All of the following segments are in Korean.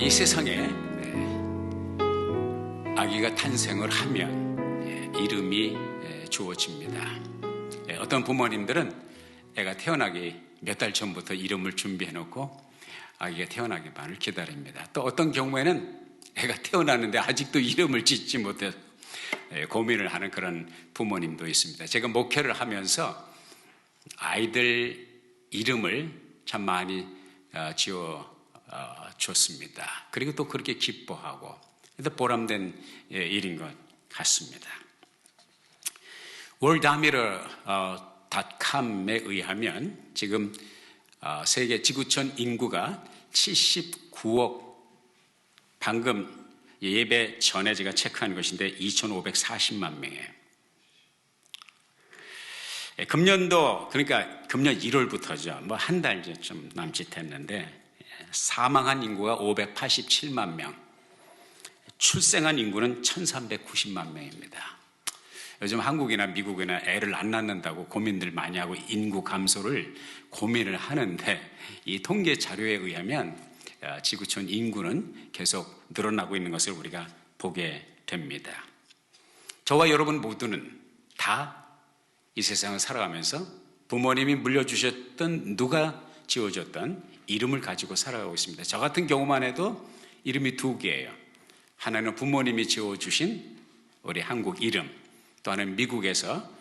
이 세상에 아기가 탄생을 하면 이름이 주어집니다. 어떤 부모님들은 애가 태어나기 몇 달 전부터 이름을 준비해 놓고 아기가 태어나기만을 기다립니다. 또 어떤 경우에는 애가 태어났는데 아직도 이름을 짓지 못해서 고민을 하는 그런 부모님도 있습니다. 제가 목회를 하면서 아이들 이름을 참 많이 지어줬습니다. 그리고 또 그렇게 기뻐하고 보람된 일인 것 같습니다. worldometer.com에 의하면 지금 세계 지구촌 인구가 79억, 방금 예배 전에 제가 체크한 것인데 2,540만 명이에요. 금년도, 그러니까 금년 1월부터죠. 뭐 한 달 좀 남짓했는데 사망한 인구가 587만 명, 출생한 인구는 1,390만 명입니다. 요즘 한국이나 미국이나 애를 안 낳는다고 고민들 많이 하고 인구 감소를 고민을 하는데 이 통계 자료에 의하면 지구촌 인구는 계속 늘어나고 있는 것을 우리가 보게 됩니다. 저와 여러분 모두는 다 이 세상을 살아가면서 부모님이 물려주셨던, 누가 지어줬던 이름을 가지고 살아가고 있습니다. 저 같은 경우만 해도 이름이 두 개예요. 하나는 부모님이 지어주신 우리 한국 이름, 또 하나는 미국에서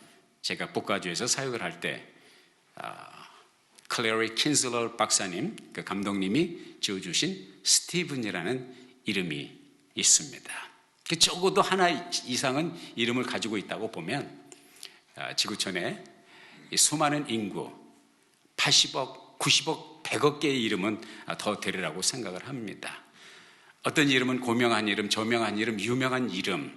제가 복가주에서 사역을 할 때 클레리 킨슬러 박사님, 그 감독님이 지어주신 스티븐이라는 이름이 있습니다. 적어도 하나 이상은 이름을 가지고 있다고 보면 지구촌에 수많은 인구 80억, 90억, 100억 개의 이름은 더 되리라고 생각을 합니다. 어떤 이름은 고명한 이름, 저명한 이름, 유명한 이름이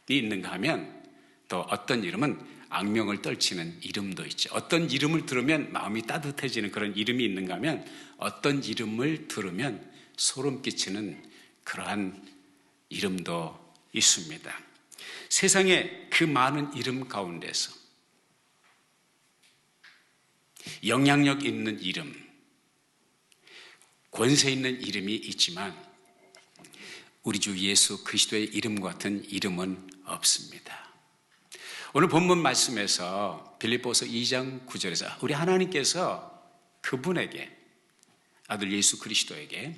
있는가 하면 또 어떤 이름은 악명을 떨치는 이름도 있죠. 어떤 이름을 들으면 마음이 따뜻해지는 그런 이름이 있는가 하면 어떤 이름을 들으면 소름 끼치는 그러한 이름도 있습니다. 세상에 그 많은 이름 가운데서 영향력 있는 이름, 권세 있는 이름이 있지만 우리 주 예수 그리스도의 이름 같은 이름은 없습니다. 오늘 본문 말씀에서 빌립보서 2장 9절에서 우리 하나님께서 그분에게, 아들 예수 그리스도에게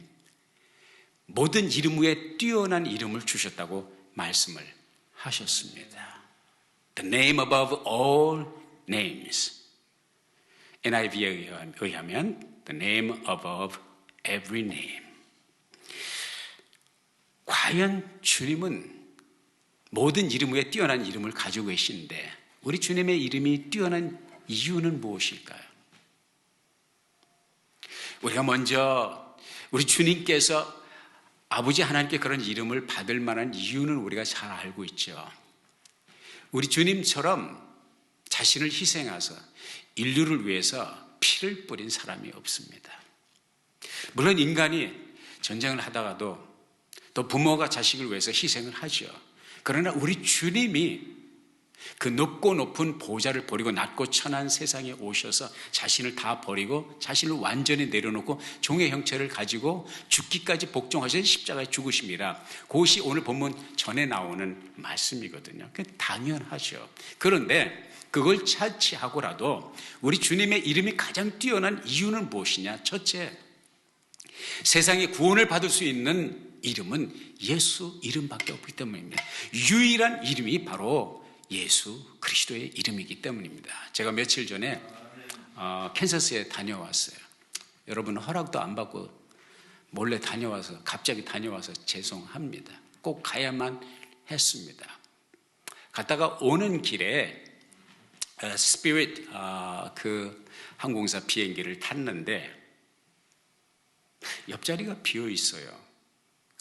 모든 이름 위에 뛰어난 이름을 주셨다고 말씀을 하셨습니다. The name above all names. NIV에 의하면 The name above every name. 과연 주님은 모든 이름 위에 뛰어난 이름을 가지고 계신데 우리 주님의 이름이 뛰어난 이유는 무엇일까요? 우리가 먼저 우리 주님께서 아버지 하나님께 그런 이름을 받을 만한 이유는 우리가 잘 알고 있죠. 우리 주님처럼 자신을 희생하셔서 인류를 위해서 피를 뿌린 사람이 없습니다. 물론 인간이 전쟁을 하다가도 또 부모가 자식을 위해서 희생을 하죠. 그러나 우리 주님이 그 높고 높은 보좌를 버리고 낮고 천한 세상에 오셔서 자신을 다 버리고 자신을 완전히 내려놓고 종의 형체를 가지고 죽기까지 복종하셔서 십자가에 죽으십니다. 그것이 오늘 본문 전에 나오는 말씀이거든요. 당연하죠. 그런데 그걸 차치하고라도 우리 주님의 이름이 가장 뛰어난 이유는 무엇이냐? 첫째, 세상에 구원을 받을 수 있는 이름은 예수 이름밖에 없기 때문입니다. 유일한 이름이 바로 예수 그리스도의 이름이기 때문입니다. 제가 며칠 전에 캔사스에 다녀왔어요. 여러분 허락도 안 받고 몰래 다녀와서, 갑자기 다녀와서 죄송합니다. 꼭 가야만 했습니다. 갔다가 오는 길에 스피릿 그 항공사 비행기를 탔는데 옆자리가 비어 있어요.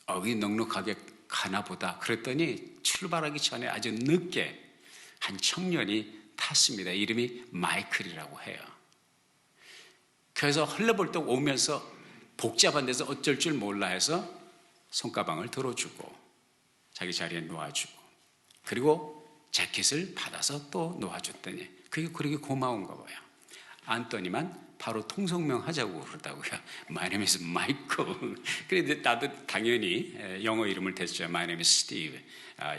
여기 넉넉하게 가나 보다. 그랬더니 출발하기 전에 아주 늦게 한 청년이 탔습니다. 이름이 마이클이라고 해요. 그래서 헐레벌떡 오면서 복잡한 데서 어쩔 줄 몰라 해서 손가방을 들어주고 자기 자리에 놓아주고 그리고 재킷을 받아서 또 놓아줬더니 그게 그렇게 고마운가 봐요. 안더니만 바로 통성명 하자고 그러더라고요. My name is Michael. 그런데 나도 당연히 영어 이름을 댔죠. My name is Steve.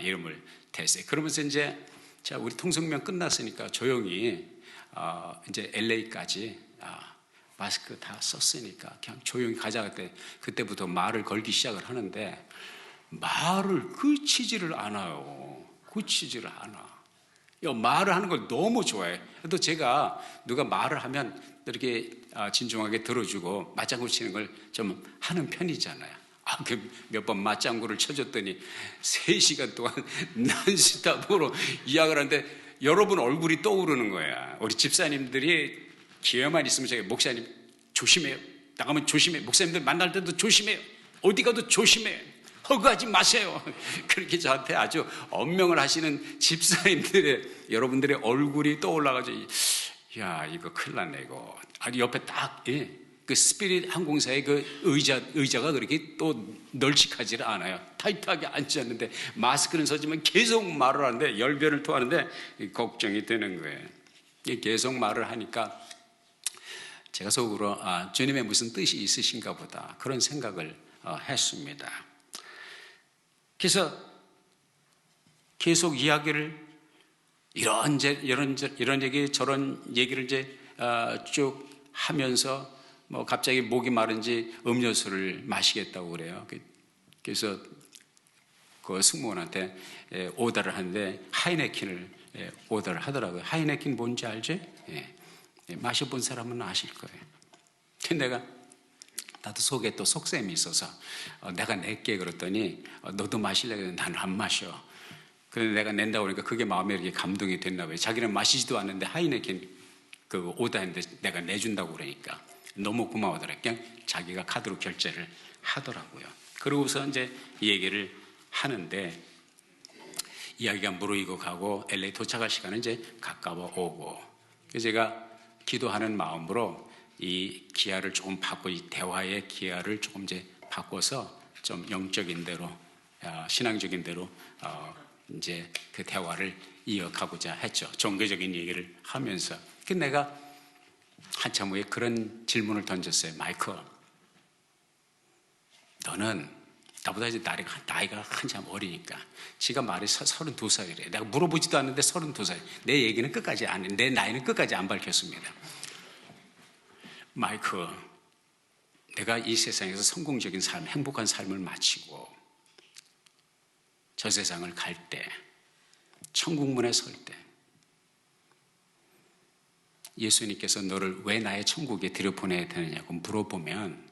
이름을 댔어요. 그러면서 이제 자, 우리 통성명 끝났으니까 조용히 이제 LA까지 마스크 다 썼으니까 그냥 조용히 가자. 그때부터 말을 걸기 시작을 하는데 말을 그치지를 않아요. 그치지를 않아. 말을 하는 걸 너무 좋아해. 또 제가 누가 말을 하면 이렇게 진중하게 들어주고 맞장구 치는 걸 좀 하는 편이잖아요. 몇 번 맞장구를 쳐줬더니 3시간 동안 난스탑으로 이야기를 하는데 여러분 얼굴이 떠오르는 거야. 우리 집사님들이 기회만 있으면 제가 목사님 조심해요. 나가면 조심해요. 목사님들 만날 때도 조심해요. 어디 가도 조심해요. 허구하지 마세요. 그렇게 저한테 아주 엄명을 하시는 집사님들의 여러분들의 얼굴이 떠올라가지고 야 이거 큰일 났네 이거. 아니 옆에 딱 그 스피릿 항공사의 그 의자가 그렇게 또 널찍하지를 않아요. 타이트하게 앉지 않는데 마스크는 서지만 계속 말을 하는데 열변을 토하는데 걱정이 되는 거예요. 계속 말을 하니까 제가 속으로 주님의 무슨 뜻이 있으신가 보다 그런 생각을 했습니다. 그래서 계속 이야기를 이런 얘기 저런 얘기를 이제 쭉 하면서 뭐 갑자기 목이 마른지 음료수를 마시겠다고 그래요. 그래서 그 승무원한테 오더를 하는데 하이네켄을 오더를 하더라고요. 하이네켄 뭔지 알지? 마셔본 사람은 아실 거예요. 근데 나도 속에 또 속셈이 있어서 내가 낼게 그랬더니 너도 마실래? 그랬는데 나는 안 마셔. 그런데 내가 낸다고 그러니까 그게 마음에 이렇게 감동이 됐나 봐요. 자기는 마시지도 않는데 하이네켄 그 오다했는데 내가 내준다고 그러니까 너무 고마워더라고요. 그냥 자기가 카드로 결제를 하더라고요. 그러고서 이제 이 얘기를 하는데 이야기가 무르익어 가고 LA 도착할 시간은 이제 가까워 오고 그래서 제가 기도하는 마음으로 이 기아를 조금 바꿔 이 대화의 기아를 조금 이제 바꿔서 좀 영적인 대로 신앙적인 대로 이제 그 대화를 이어가고자 했죠. 종교적인 얘기를 하면서. 그 내가 한참 후에 그런 질문을 던졌어요. 마이클, 너는 나보다 이제 나이가 한참 어리니까 지가 말이 32살이래. 내가 물어보지도 않는데 32살. 내 얘기는 끝까지 내 나이는 끝까지 안 밝혔습니다. 마이클, 내가 이 세상에서 성공적인 삶, 행복한 삶을 마치고 저 세상을 갈 때, 천국문에 설 때 예수님께서 너를 왜 나의 천국에 들여보내야 되느냐고 물어보면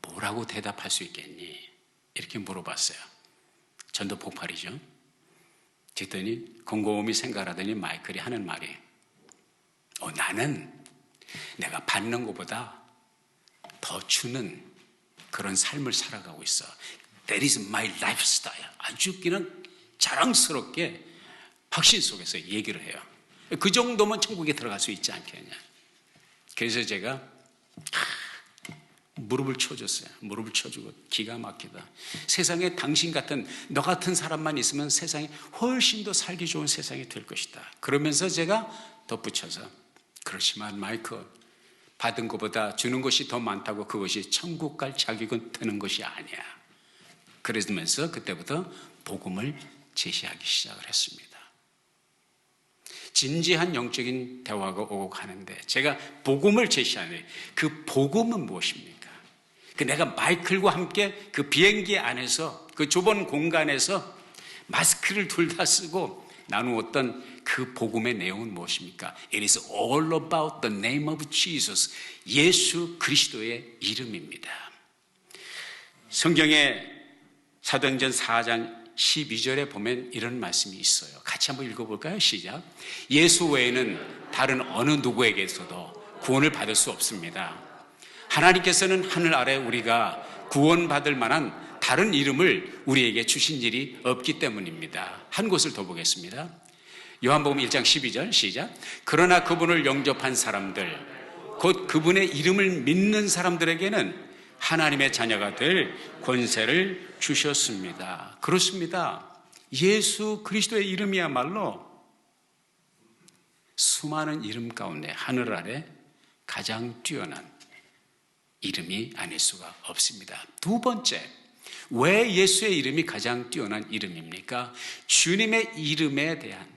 뭐라고 대답할 수 있겠니? 이렇게 물어봤어요. 전도 폭발이죠. 그랬더니 곰곰이 생각하더니 마이클이 하는 말이 나는 내가 받는 것보다 더 주는 그런 삶을 살아가고 있어. That is my lifestyle. 아주 그냥 자랑스럽게 확신 속에서 얘기를 해요. 그 정도면 천국에 들어갈 수 있지 않겠냐. 그래서 제가 무릎을 쳐줬어요. 무릎을 쳐주고 기가 막히다. 세상에 당신 같은 너 같은 사람만 있으면 세상이 훨씬 더 살기 좋은 세상이 될 것이다. 그러면서 제가 덧붙여서 그렇지만 마이클, 받은 것보다 주는 것이 더 많다고 그것이 천국 갈 자격은 되는 것이 아니야. 그러면서 그때부터 복음을 제시하기 시작을 했습니다. 진지한 영적인 대화가 오고 가는데 제가 복음을 제시하는데 그 복음은 무엇입니까? 내가 마이클과 함께 그 비행기 안에서 그 좁은 공간에서 마스크를 둘 다 쓰고 나누었던 그 복음의 내용은 무엇입니까? It is all about the name of Jesus. 예수 그리스도의 이름입니다. 성경에 사도행전 4장 12절에 보면 이런 말씀이 있어요. 같이 한번 읽어볼까요? 시작. 예수 외에는 다른 어느 누구에게서도 구원을 받을 수 없습니다. 하나님께서는 하늘 아래 우리가 구원받을 만한 다른 이름을 우리에게 주신 일이 없기 때문입니다. 한 곳을 더 보겠습니다. 요한복음 1장 12절 시작. 그러나 그분을 영접한 사람들 곧 그분의 이름을 믿는 사람들에게는 하나님의 자녀가 될 권세를 주셨습니다. 그렇습니다. 예수 그리스도의 이름이야말로 수많은 이름 가운데 하늘 아래 가장 뛰어난 이름이 아닐 수가 없습니다. 두 번째, 왜 예수의 이름이 가장 뛰어난 이름입니까? 주님의 이름에 대한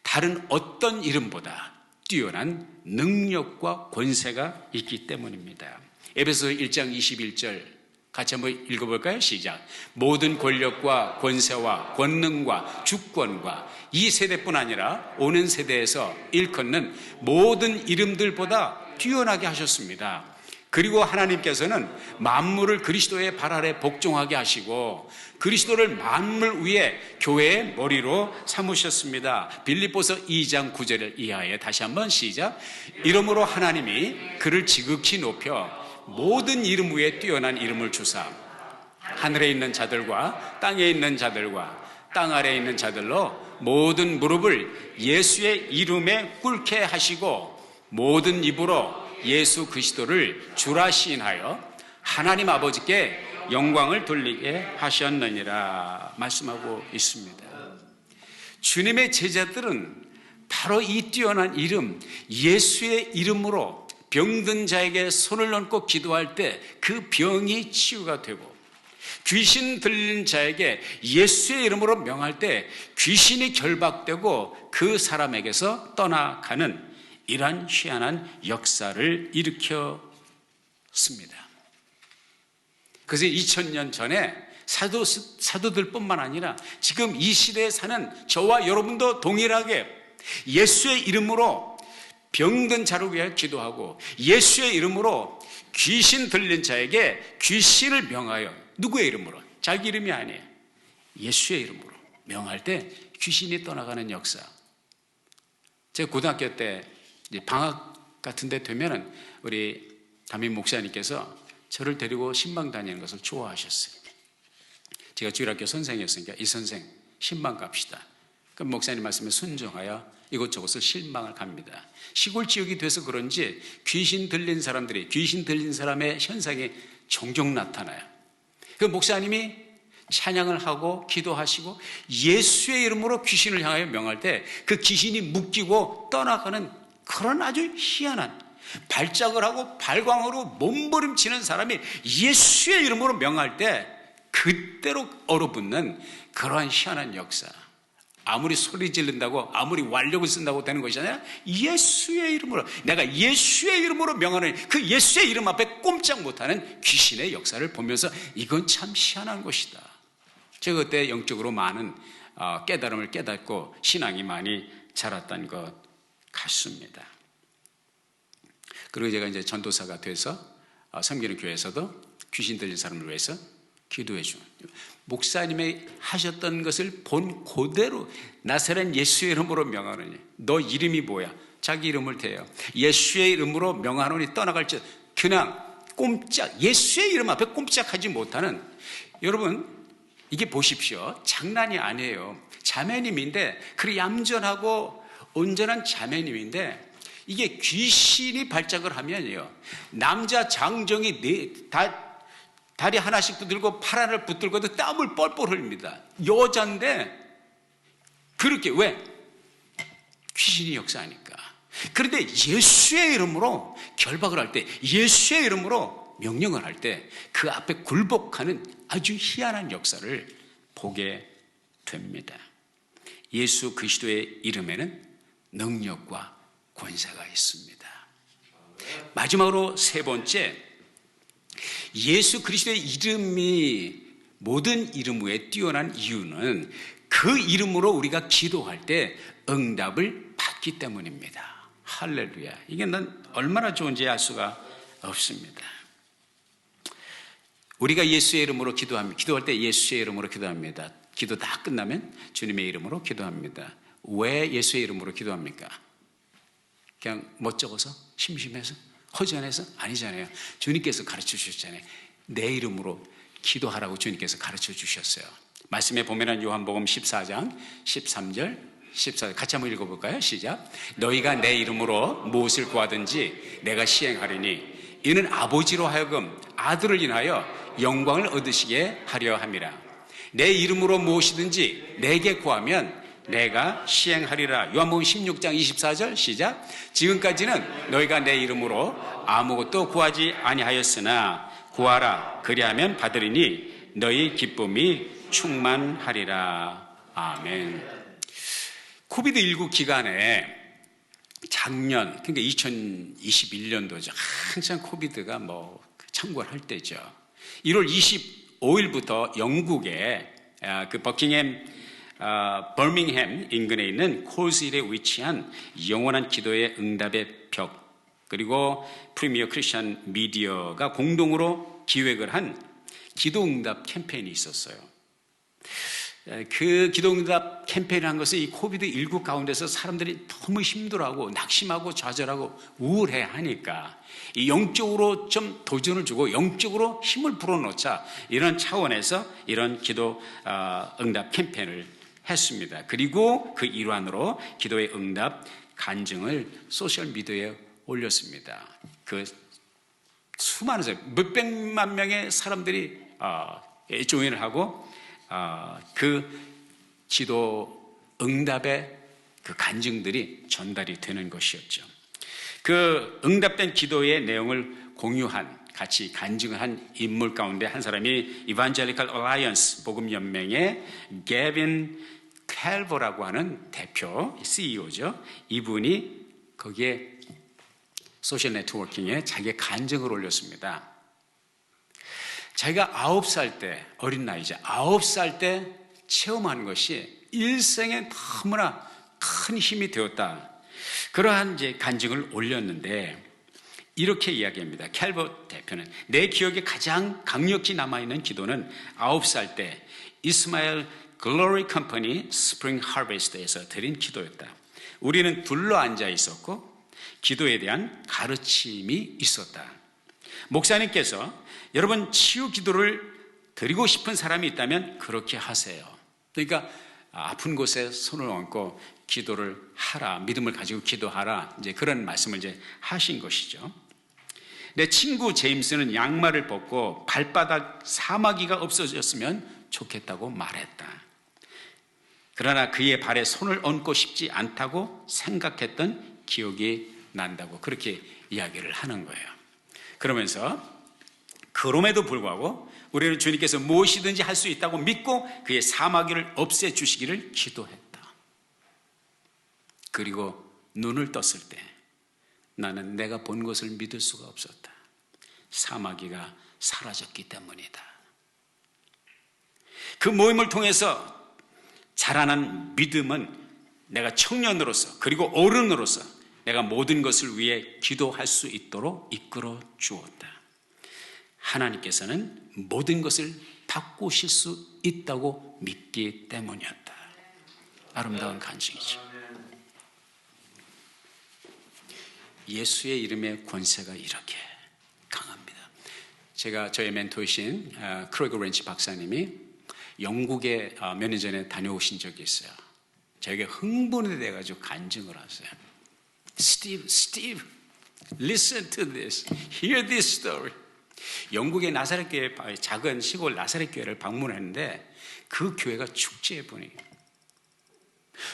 다른 어떤 이름보다 뛰어난 능력과 권세가 있기 때문입니다. 에베소 1장 21절 같이 한번 읽어볼까요? 시작. 모든 권력과 권세와 권능과 주권과 이 세대뿐 아니라 오는 세대에서 일컫는 모든 이름들보다 뛰어나게 하셨습니다. 그리고 하나님께서는 만물을 그리스도의 발 아래 복종하게 하시고 그리스도를 만물 위에 교회의 머리로 삼으셨습니다. 빌립보서 2장 9절 이하에 다시 한번 시작. 이러므로 하나님이 그를 지극히 높여 모든 이름 위에 뛰어난 이름을 주사 하늘에 있는 자들과 땅에 있는 자들과 땅 아래에 있는 자들로 모든 무릎을 예수의 이름에 꿇게 하시고 모든 입으로 예수 그리스도를 주라 시인하여 하나님 아버지께 영광을 돌리게 하셨느니라 말씀하고 있습니다. 주님의 제자들은 바로 이 뛰어난 이름 예수의 이름으로 병든 자에게 손을 얹고 기도할 때 그 병이 치유가 되고 귀신 들린 자에게 예수의 이름으로 명할 때 귀신이 결박되고 그 사람에게서 떠나가는 이러한 희한한 역사를 일으켰습니다. 그래서 2000년 전에 사도들뿐만 아니라 지금 이 시대에 사는 저와 여러분도 동일하게 예수의 이름으로 병든 자를 위해 기도하고 예수의 이름으로 귀신 들린 자에게 귀신을 명하여 누구의 이름으로? 자기 이름이 아니에요. 예수의 이름으로 명할 때 귀신이 떠나가는 역사. 제가 고등학교 때 방학 같은 데 되면은 우리 담임 목사님께서 저를 데리고 신방 다니는 것을 좋아하셨어요. 제가 주일학교 선생이었으니까 이 선생 신방 갑시다. 그럼 목사님 말씀에 순종하여 이곳저곳을 신방을 갑니다. 시골 지역이 돼서 그런지 귀신 들린 사람의 현상이 종종 나타나요. 그 목사님이 찬양을 하고 기도하시고 예수의 이름으로 귀신을 향하여 명할 때 그 귀신이 묶이고 떠나가는 그런 아주 희한한 발작을 하고 발광으로 몸부림치는 사람이 예수의 이름으로 명할 때 그때로 얼어붙는 그러한 희한한 역사. 아무리 소리 지른다고 아무리 완력을 쓴다고 되는 것이 아니라 예수의 이름으로 내가 예수의 이름으로 명하는 그 예수의 이름 앞에 꼼짝 못하는 귀신의 역사를 보면서 이건 참 희한한 것이다. 제가 그때 영적으로 많은 깨달음을 깨닫고 신앙이 많이 자랐던 것 같습니다. 그리고 제가 이제 전도사가 돼서 섬기는 교회에서도 귀신 들린 사람을 위해서 기도해 주는 목사님이 하셨던 것을 본 그대로 나사렛 예수의 이름으로 명하노니 너 이름이 뭐야? 자기 이름을 대요. 예수의 이름으로 명하노니 떠나갈지 그냥 꼼짝 예수의 이름 앞에 꼼짝하지 못하는 여러분 이게 보십시오. 장난이 아니에요. 자매님인데 그리 얌전하고 온전한 자매님인데 이게 귀신이 발작을 하면요 남자 장정이 다리 하나씩 들고 팔 하나를 붙들고도 땀을 뻘뻘 흘립니다. 여자인데 그렇게 왜? 귀신이 역사하니까. 그런데 예수의 이름으로 결박을 할 때 예수의 이름으로 명령을 할 때 그 앞에 굴복하는 아주 희한한 역사를 보게 됩니다. 예수 그리스도의 이름에는 능력과 권세가 있습니다. 마지막으로 세 번째 예수 그리스도의 이름이 모든 이름 위에 뛰어난 이유는 그 이름으로 우리가 기도할 때 응답을 받기 때문입니다. 할렐루야. 이게 난 얼마나 좋은지 알 수가 없습니다. 우리가 예수의 이름으로 기도합니다. 기도할 때 예수의 이름으로 기도합니다. 기도 다 끝나면 주님의 이름으로 기도합니다. 왜 예수의 이름으로 기도합니까? 그냥 멋쩍어서? 심심해서? 허전해서? 아니잖아요. 주님께서 가르쳐 주셨잖아요. 내 이름으로 기도하라고 주님께서 가르쳐 주셨어요. 말씀에 보면은 요한복음 14장 13절 14절 같이 한번 읽어볼까요? 시작. 너희가 내 이름으로 무엇을 구하든지 내가 시행하리니 이는 아버지로 하여금 아들을 인하여 영광을 얻으시게 하려 함이라. 내 이름으로 무엇이든지 내게 구하면 내가 시행하리라. 요한복음 16장 24절 시작. 지금까지는 너희가 내 이름으로 아무것도 구하지 아니하였으나 구하라. 그리하면 받으리니 너희 기쁨이 충만하리라. 아멘. 코비드19 기간에 작년, 그러니까 2021년도죠. 한창 코비드가 창궐할 때죠. 1월 25일부터 영국의 그 버밍햄 인근에 있는 콜스힐에 위치한 영원한 기도의 응답의 벽, 그리고 프리미어 크리스천 미디어가 공동으로 기획을 한 기도응답 캠페인이 있었어요. 그 기도응답 캠페인을 한 것은 이 코비드19 가운데서 사람들이 너무 힘들어하고 낙심하고 좌절하고 우울해하니까 이 영적으로 좀 도전을 주고 영적으로 힘을 불어넣자, 이런 차원에서 이런 기도 응답 캠페인을 했습니다. 그리고 그 일환으로 기도의 응답 간증을 소셜미디어에 올렸습니다. 그 수많은 몇백만 명의 사람들이 조인을 하고 그 기도 응답의 그 간증들이 전달이 되는 것이었죠. 그 응답된 기도의 내용을 같이 간증을 한 인물 가운데 한 사람이 이반젤리컬 얼라이언스 복음연맹의 게빈 캘버라고 하는 대표 CEO죠. 이분이 거기에 소셜 네트워킹에 자기의 간증을 올렸습니다. 자기가 9살 때, 어린 나이죠. 9살 때 체험한 것이 일생에 너무나 큰 힘이 되었다. 그러한 이제 간증을 올렸는데 이렇게 이야기합니다. 캘버 대표는 내 기억에 가장 강력히 남아있는 기도는 9살 때 이스마엘 글로리 컴퍼니 스프링 하베스트에서 드린 기도였다. 우리는 둘러앉아 있었고 기도에 대한 가르침이 있었다. 목사님께서 여러분 치유 기도를 드리고 싶은 사람이 있다면 그렇게 하세요. 그러니까 아픈 곳에 손을 얹고 기도를 하라, 믿음을 가지고 기도하라, 이제 그런 말씀을 이제 하신 것이죠. 내 친구 제임스는 양말을 벗고 발바닥 사마귀가 없어졌으면 좋겠다고 말했다. 그러나 그의 발에 손을 얹고 싶지 않다고 생각했던 기억이 난다고 그렇게 이야기를 하는 거예요. 그러면서 그럼에도 불구하고 우리는 주님께서 무엇이든지 할 수 있다고 믿고 그의 사마귀를 없애주시기를 기도했다. 그리고 눈을 떴을 때 나는 내가 본 것을 믿을 수가 없었다. 사마귀가 사라졌기 때문이다. 그 모임을 통해서 자라난 믿음은 내가 청년으로서 그리고 어른으로서 내가 모든 것을 위해 기도할 수 있도록 이끌어 주었다. 하나님께서는 모든 것을 바꾸실 수 있다고 믿기 때문이었다. 아름다운 간증이죠. 예수의 이름의 권세가 이렇게 강합니다. 제가 저의 멘토이신 크로이거 렌치 박사님이 영국에 몇 년 전에 다녀오신 적이 있어요. 저에게 흥분이 돼가지고 간증을 하세요. Steve, listen to this, hear this story. 영국의 나사렛 교회, 작은 시골 나사렛 교회를 방문했는데 그 교회가 축제의 분위기.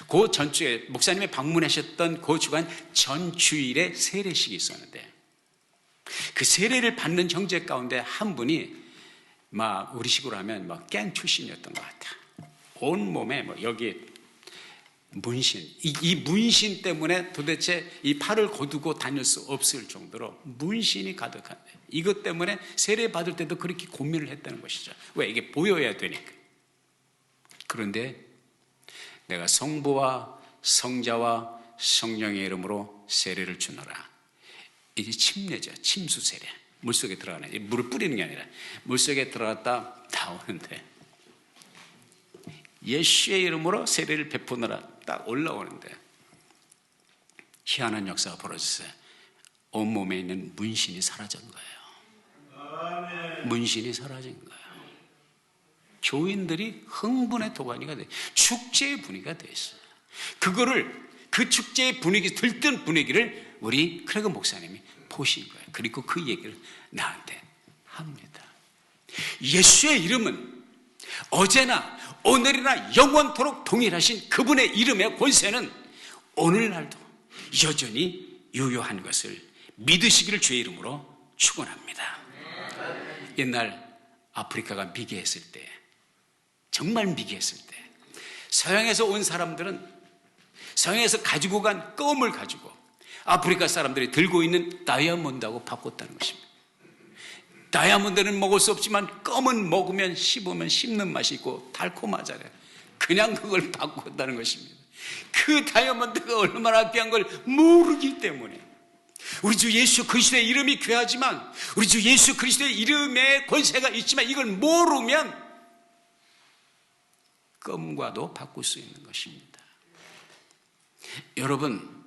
그 전주에 목사님이 방문하셨던 그 주간 전주일에 세례식이 있었는데 그 세례를 받는 형제 가운데 한 분이 막 우리식으로 하면 gang 출신이었던 것 같아. 온 몸에 여기 문신, 이 문신 때문에 도대체 이 팔을 거두고 다닐 수 없을 정도로 문신이 가득한데 이것 때문에 세례 받을 때도 그렇게 고민을 했다는 것이죠. 왜? 이게 보여야 되니까. 그런데 내가 성부와 성자와 성령의 이름으로 세례를 주노라. 이게 침례죠. 침수 세례. 물속에 들어가네. 물을 뿌리는 게 아니라 물속에 들어갔다 나오는데 예수의 이름으로 세례를 베푸느라 딱 올라오는데 희한한 역사가 벌어졌어요. 온몸에 있는 문신이 사라진 거예요. 문신이 사라진 거예요. 교인들이 흥분의 도가니가 돼, 축제의 분위기가 돼 있어요. 그 축제의 분위기, 들뜬 분위기를 우리 크레그 목사님이 보신 거예요. 그리고 그 얘기를 나한테 합니다. 예수의 이름은 어제나 오늘이나 영원토록 동일하신 그분의 이름의 권세는 오늘날도 여전히 유효한 것을 믿으시기를 주의 이름으로 축원합니다. 옛날 아프리카가 미개했을 때, 정말 미개했을 때 서양에서 온 사람들은 서양에서 가지고 간 껌을 가지고 아프리카 사람들이 들고 있는 다이아몬드하고 바꿨다는 것입니다. 다이아몬드는 먹을 수 없지만 껌은 먹으면 씹으면 씹는 맛이 있고 달콤하잖아요. 그냥 그걸 바꿨다는 것입니다. 그 다이아몬드가 얼마나 귀한 걸 모르기 때문에. 우리 주 예수 그리스도의 이름이 귀하지만, 우리 주 예수 그리스도의 이름에 권세가 있지만 이걸 모르면 껌과도 바꿀 수 있는 것입니다. 여러분,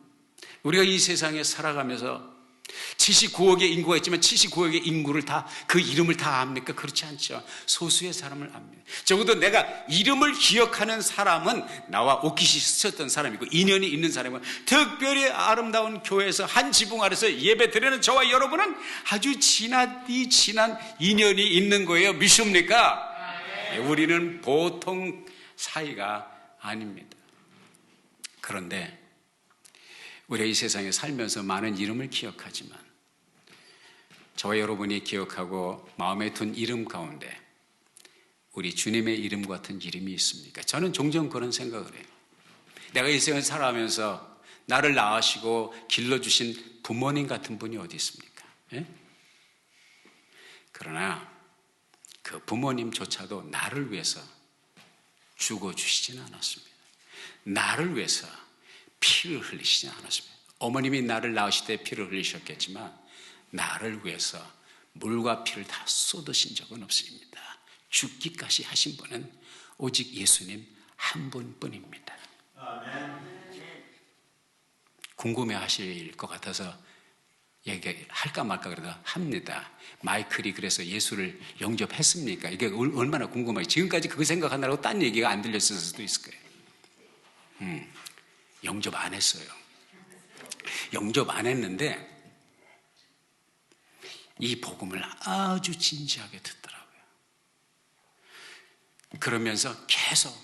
우리가 이 세상에 살아가면서 79억의 인구가 있지만 79억의 인구를 다, 그 이름을 다 압니까? 그렇지 않죠. 소수의 사람을 압니다. 적어도 내가 이름을 기억하는 사람은 나와 옷깃이 스쳤던 사람이고 인연이 있는 사람이고, 특별히 아름다운 교회에서 한 지붕 아래서 예배 드리는 저와 여러분은 아주 진한 인연이 있는 거예요. 믿습니까? 네, 우리는 보통 사이가 아닙니다. 그런데 우리가 이 세상에 살면서 많은 이름을 기억하지만 저와 여러분이 기억하고 마음에 둔 이름 가운데 우리 주님의 이름 같은 이름이 있습니까? 저는 종종 그런 생각을 해요. 내가 이 세상을 살아가면서 나를 낳으시고 길러주신 부모님 같은 분이 어디 있습니까? 예? 그러나 그 부모님조차도 나를 위해서 죽어주시지는 않았습니다. 나를 위해서 피를 흘리시지 않았습니다. 어머님이 나를 낳으실 때 피를 흘리셨겠지만 나를 위해서 물과 피를 다 쏟으신 적은 없습니다. 죽기까지 하신 분은 오직 예수님 한 분뿐입니다. 궁금해하실 것 같아서 얘기할까 말까 그러다 합니다. 마이클이 그래서 예수를 영접했습니까? 이게 얼마나 궁금해요. 지금까지 그거 생각하느라고 딴 얘기가 안 들렸을 수도 있을 거예요. 영접 안 했어요. 영접 안 했는데 이 복음을 아주 진지하게 듣더라고요. 그러면서 계속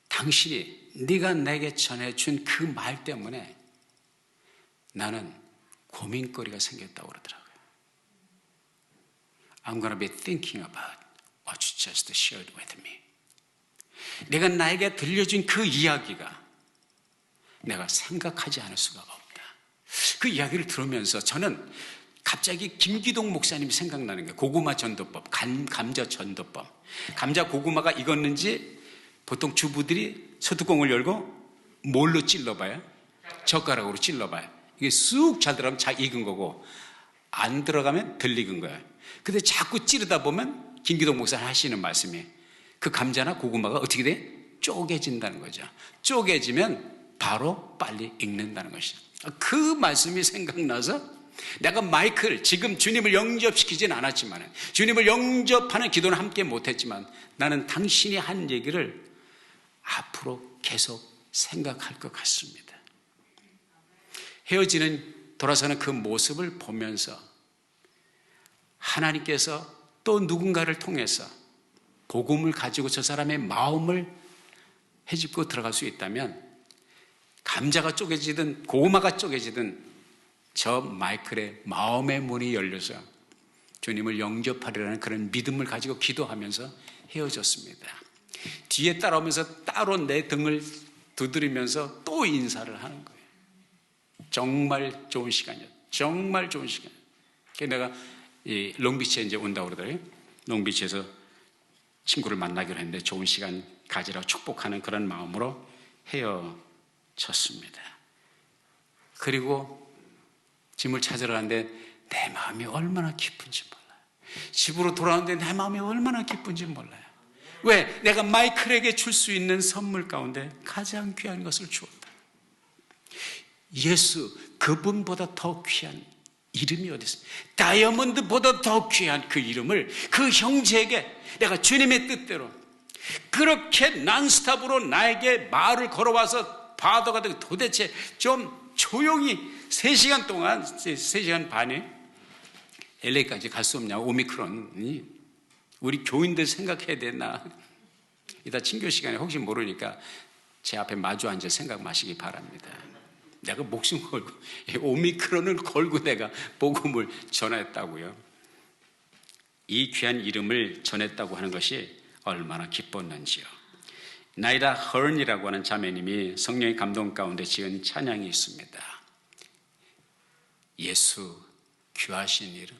당신이 네가 내게 전해준 그 말 때문에 나는 고민거리가 생겼다고 그러더라고요. I'm gonna be thinking about what you just shared with me. 내가 나에게 들려준 그 이야기가 내가 생각하지 않을 수가 없다. 그 이야기를 들으면서 저는 갑자기 김기동 목사님이 생각나는 거예요. 고구마 전도법, 감자 전도법. 감자 고구마가 익었는지 보통 주부들이 소뚜껑을 열고 뭘로 찔러봐요? 젓가락으로 찔러봐요. 이게 쑥 잘 들어가면 잘 익은 거고 안 들어가면 덜 익은 거예요. 근데 자꾸 찌르다 보면 김기동 목사님 하시는 말씀이 그 감자나 고구마가 어떻게 돼? 쪼개진다는 거죠. 쪼개지면 바로 빨리 익는다는 것이죠. 그 말씀이 생각나서 내가 마이클, 지금 주님을 영접시키진 않았지만, 주님을 영접하는 기도는 함께 못했지만 나는 당신이 한 얘기를 앞으로 계속 생각할 것 같습니다. 헤어지는, 돌아서는 그 모습을 보면서 하나님께서 또 누군가를 통해서 복음을 가지고 저 사람의 마음을 헤집고 들어갈 수 있다면, 감자가 쪼개지든 고구마가 쪼개지든 저 마이클의 마음의 문이 열려서 주님을 영접하리라는 그런 믿음을 가지고 기도하면서 헤어졌습니다. 뒤에 따라오면서 따로 내 등을 두드리면서 또 인사를 하는 거예요. 정말 좋은 시간이었어요. 정말 좋은 시간. 내가 이 롱비치에 이제 온다고 그러더라고요. 롱비치에서 친구를 만나기로 했는데 좋은 시간 가지라고 축복하는 그런 마음으로 헤어졌습니다. 그리고 짐을 찾으러 가는데 내 마음이 얼마나 기쁜지 몰라요. 집으로 돌아오는데 내 마음이 얼마나 기쁜지 몰라요. 왜? 내가 마이클에게 줄 수 있는 선물 가운데 가장 귀한 것을 주었다. 예수, 그분보다 더 귀한 이름이 어디 있습니까? 다이아몬드보다 더 귀한 그 이름을 그 형제에게 내가 주님의 뜻대로 그렇게 난스탑으로 나에게 말을 걸어와서 바더가 되고 도대체 좀 조용히 3시간 동안 3시간 반에 LA까지 갈 수 없냐고. 오미크론이 우리 교인들 생각해야 되나? 이따 친교 시간에 혹시 모르니까 제 앞에 마주 앉아 생각 마시기 바랍니다. 내가 목숨 걸고 오미크론을 걸고 내가 복음을 전했다고요. 이 귀한 이름을 전했다고 하는 것이 얼마나 기뻤는지요. 나이라 허른이라고 하는 자매님이 성령의 감동 가운데 지은 찬양이 있습니다. 예수 귀하신 이름,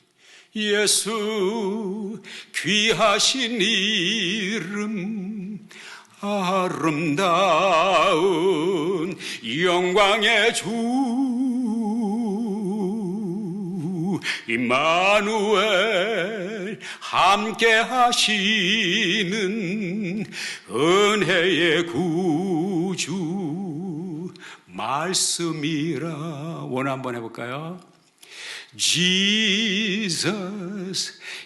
예수 귀하신 이름, 아름다운 영광의 주 임마누엘 함께 하시는 은혜의 구주 말씀이라. 원어 한번 해볼까요? Jesus,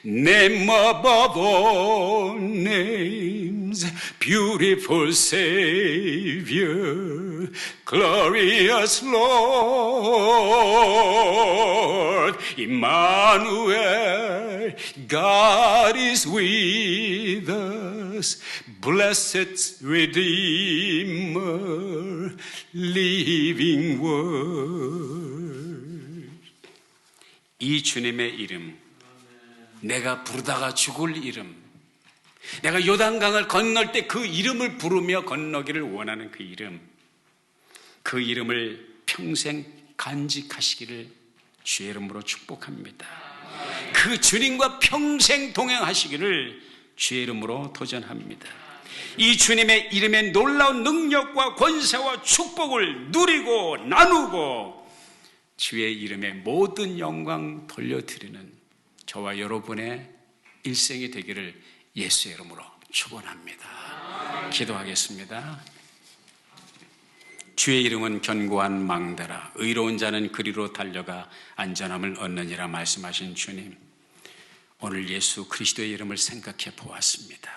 name above all names, beautiful Savior, glorious Lord, Emmanuel, God is with us, blessed Redeemer, living Word. 이 주님의 이름, 내가 부르다가 죽을 이름, 내가 요단강을 건널 때 그 이름을 부르며 건너기를 원하는 그 이름, 그 이름을 평생 간직하시기를 주의 이름으로 축복합니다. 그 주님과 평생 동행하시기를 주의 이름으로 도전합니다. 이 주님의 이름의 놀라운 능력과 권세와 축복을 누리고 나누고 주의 이름에 모든 영광 돌려드리는 저와 여러분의 일생이 되기를 예수의 이름으로 축원합니다. 기도하겠습니다. 주의 이름은 견고한 망대라, 의로운 자는 그리로 달려가 안전함을 얻느니라 말씀하신 주님, 오늘 예수 그리스도의 이름을 생각해 보았습니다.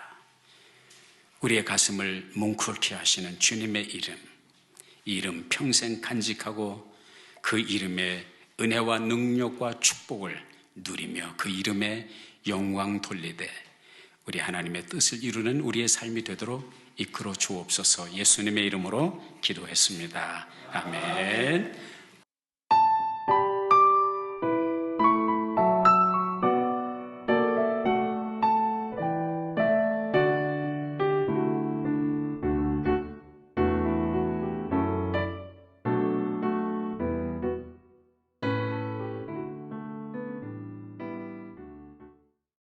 우리의 가슴을 뭉클게 하시는 주님의 이름, 이 이름 평생 간직하고 그 이름의 은혜와 능력과 축복을 누리며 그 이름에 영광 돌리되 우리 하나님의 뜻을 이루는 우리의 삶이 되도록 이끌어 주옵소서. 예수님의 이름으로 기도했습니다. 아멘.